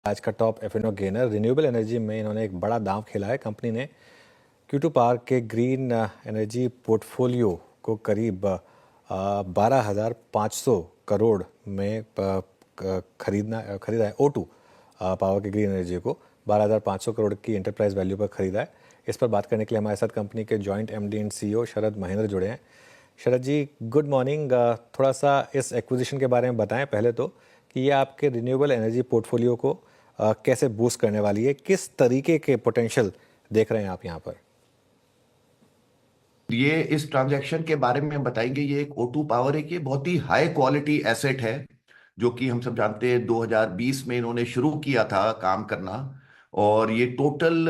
आज का top FnO gainer renewable energy में इन्होंने एक बड़ा दांव खेला है। कंपनी ने Q2 पार्क के ग्रीन एनर्जी पोर्टफोलियो को करीब 12,500 करोड़ में खरीदा है। O2 पावर के ग्रीन एनर्जी को 12,500 करोड़ की एंटरप्राइज वैल्यू पर खरीदा है। इस पर बात करने के लिए हमारे साथ कंपनी के जॉइंट एमडी एंड सीईओ शरद महेंद्र जुड़े हैं। शरद जी, गुड मॉर्निंग। थोड़ा सा इस एक्विजिशन के बारे में बताएं पहले तो कि ये आपके रिन्यूएबल एनर्जी पोर्टफोलियो को कैसे बूस्ट करने वाली है, किस तरीके के पोटेंशियल देख रहे हैं आप यहाँ पर? ये इस ट्रांजैक्शन के बारे में हम बताएंगे। ये एक O2 पावर है कि बहुत ही हाई क्वालिटी एसेट है, जो कि हम सब जानते हैं 2020 में इन्होंने शुरू किया था काम करना। और ये टोटल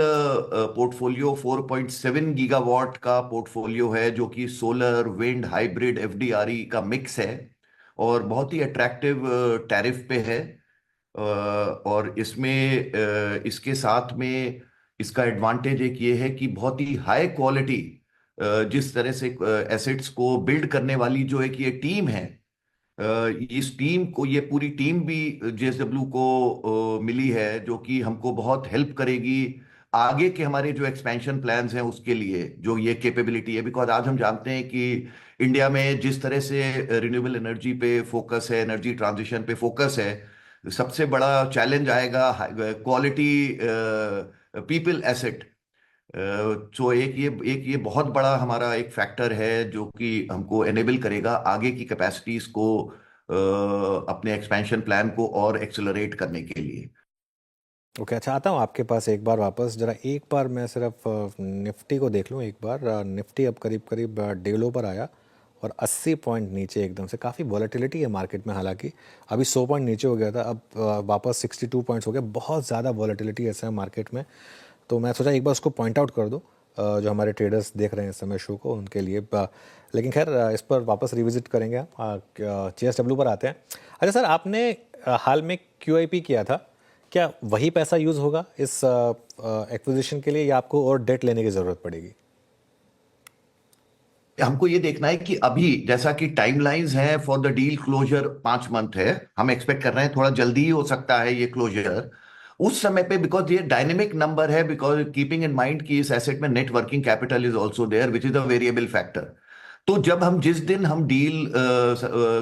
पोर्टफोलियो 4.7 गीगावाट का पोर्टफोलियो है, जो कि सोलर, विंड, हाइब्रिड, एफडीआरई का मिक्स है और बहुत ही अट्रैक्टिव टैरिफ पे है। और इसमें इसके साथ में इसका एडवांटेज एक ये है कि बहुत ही हाई क्वालिटी जिस तरह से एसेट्स को बिल्ड करने वाली जो एक ये टीम है, इस टीम को, ये पूरी टीम भी जेएसडब्ल्यू को मिली है, जो कि हमको बहुत हेल्प करेगी आगे के हमारे जो एक्सपेंशन प्लान्स हैं उसके लिए, जो ये कैपेबिलिटी है। बिकॉज आज हम जानते हैं कि इंडिया में जिस तरह से रिन्यूएबल एनर्जी पे फोकस है, एनर्जी ट्रांजिशन पे फोकस है, सबसे बड़ा चैलेंज आएगा क्वालिटी पीपल एसेट। तो एक ये बहुत बड़ा हमारा एक फैक्टर है, जो कि हमको एनेबल करेगा आगे की कैपेसिटीज को अपने एक्सपेंशन प्लान को और एक्सेलरेट करने के लिए। ओके, अच्छा, आता हूँ आपके पास एक बार वापस। जरा एक बार मैं सिर्फ निफ्टी को देख लूँ एक बार। निफ्टी अब करीब 1.5 पर आया और 80 पॉइंट नीचे एकदम से। काफ़ी वॉलेटिलिटी है मार्केट में, हालांकि अभी 100 पॉइंट नीचे हो गया था, अब वापस 62 पॉइंट्स हो गया। बहुत ज़्यादा वॉलेटिलिटी ऐसा है मार्केट में, तो मैं सोचा एक बार उसको पॉइंट आउट कर दो जो हमारे ट्रेडर्स देख रहे हैं इस समय शो को, उनके लिए। लेकिन खैर, इस पर वापस रिविजिट करेंगे हम। जेएसडब्ल्यू पर आते हैं। अच्छा सर, आपने हाल में QIP किया था, क्या वही पैसा यूज़ होगा इस एक्विजिशन के लिए, या आपको और डेट लेने की ज़रूरत पड़ेगी? हमको ये देखना है कि अभी जैसा कि टाइमलाइंस है for the deal closure 5 month है, हम एक्सपेक्ट कर रहे हैं थोड़ा जल्दी ही हो सकता है ये क्लोजर उस समय पे, बिकॉज ये डायनेमिक नंबर है, बिकॉज कीपिंग इन माइंड कि इस एसेट में net working capital is also there which is a variable factor. तो जब हम जिस दिन हम डील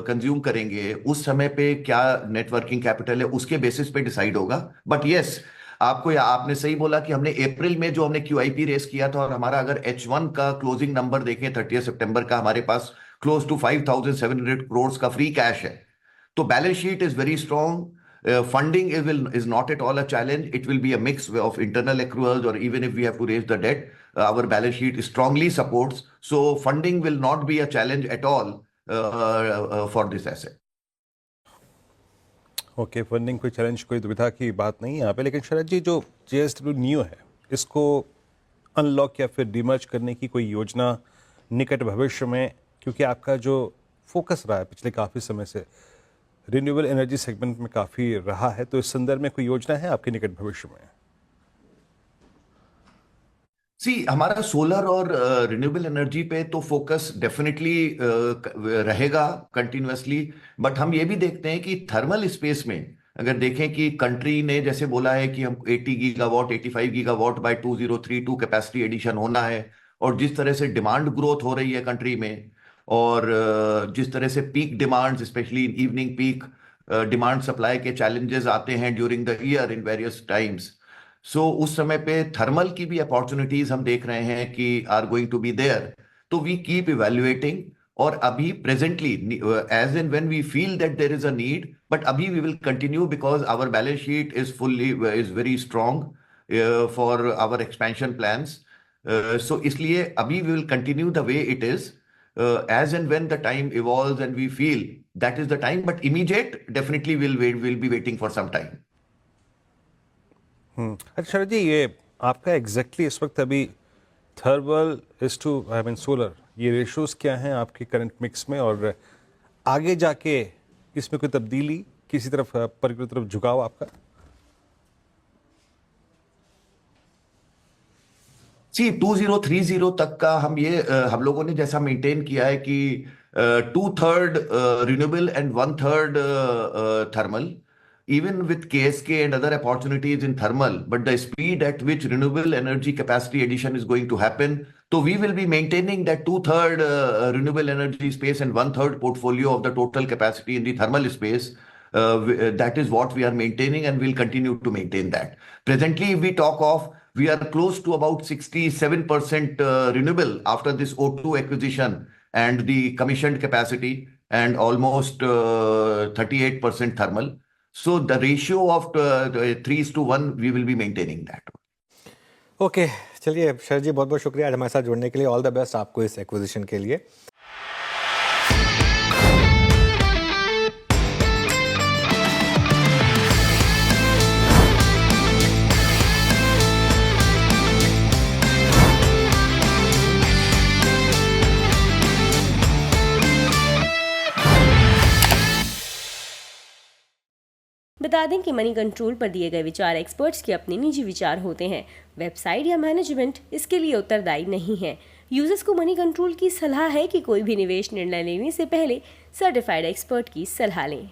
कंज्यूम करेंगे उस समय पे क्या नेट वर्किंग कैपिटल है उसके बेसिस पे डिसाइड होगा। बट यस, आपने सही बोला कि हमने अप्रैल में जो हमने QIP रेस किया था, और हमारा अगर H1 का क्लोजिंग नंबर देखें 30 सितंबर का, हमारे पास क्लोज टू 5,700 करोड़ का फ्री कैश है। तो balance sheet is very strong. Funding is not at all a challenge. It will be a mix of internal accruals, or even if we have to raise the debt, our balance sheet strongly supports. So funding will not be a challenge at all for this asset. Okay, funding कोई challenge, कोई दुविधा की बात नहीं है यहाँ पे। लेकिन शरद जी, जो JSW न्यू है, इसको अनलॉक या फिर डिमर्ज करने की कोई योजना निकट भविष्य में, क्योंकि आपका जो फोकस रहा है पिछले काफ़ी समय से रिन्यूएबल एनर्जी सेगमेंट में काफ़ी रहा है, तो इस संदर्भ में कोई योजना है आपके निकट भविष्य में? हमारा सोलर और रिन्यूएबल एनर्जी पे तो फोकस डेफिनेटली रहेगा कंटिन्यूअसली। बट हम ये भी देखते हैं कि थर्मल स्पेस में अगर देखें कि कंट्री ने जैसे बोला है कि हम 80 gigawatt 85 gigawatt by 2032 capacity addition होना है, और जिस तरह से डिमांड ग्रोथ हो रही है कंट्री में, और जिस तरह से peak demands, especially in evening peak demand supply के चैलेंजेस आते हैं during the year in various times. So उस समय पे थर्मल की भी अपॉर्चुनिटीज हम देख रहे हैं कि are going to be there. तो वी कीप इवेल्युएटिंग, और अभी presently as and when we feel that there is a need, but अभी we will continue because our balance sheet is very strong for our expansion plans. So इसलिए अभी we will continue the way it is, as and when the time evolves and we feel that is the time, but immediate definitely we'll be waiting for some time. अच्छा शरद जी, ये आपका exactly इस वक्त अभी thermal is to solar, ये ratios क्या हैं आपके करंट मिक्स में, और आगे जाके इसमें कोई तब्दीली, किसी तरफ पर की तरफ झुकाव आपका? सी 2030 तक का हम लोगों ने जैसा मेंटेन किया है कि 2/3 renewable and 1/3 thermal. even with KSK and other opportunities in thermal, but the speed at which renewable energy capacity addition is going to happen. So we will be maintaining that 2/3 renewable energy space and 1/3 portfolio of the total capacity in the thermal space. That is what we are maintaining, and we'll continue to maintain that. Presently, if we talk of, we are close to about 67% renewable after this O2 acquisition and the commissioned capacity, and almost 38% thermal. So the ratio of 3:1, we will be maintaining that. Okay चलिए शरद जी, बहुत बहुत शुक्रिया आज हमारे साथ जुड़ने के लिए। ऑल द बेस्ट आपको इस एक्विजिशन के लिए। बता दें कि मनी कंट्रोल पर दिए गए विचार एक्सपर्ट्स के अपने निजी विचार होते हैं। वेबसाइट या मैनेजमेंट इसके लिए उत्तरदायी नहीं है। यूजर्स को मनी कंट्रोल की सलाह है कि कोई भी निवेश निर्णय लेने से पहले सर्टिफाइड एक्सपर्ट की सलाह लें।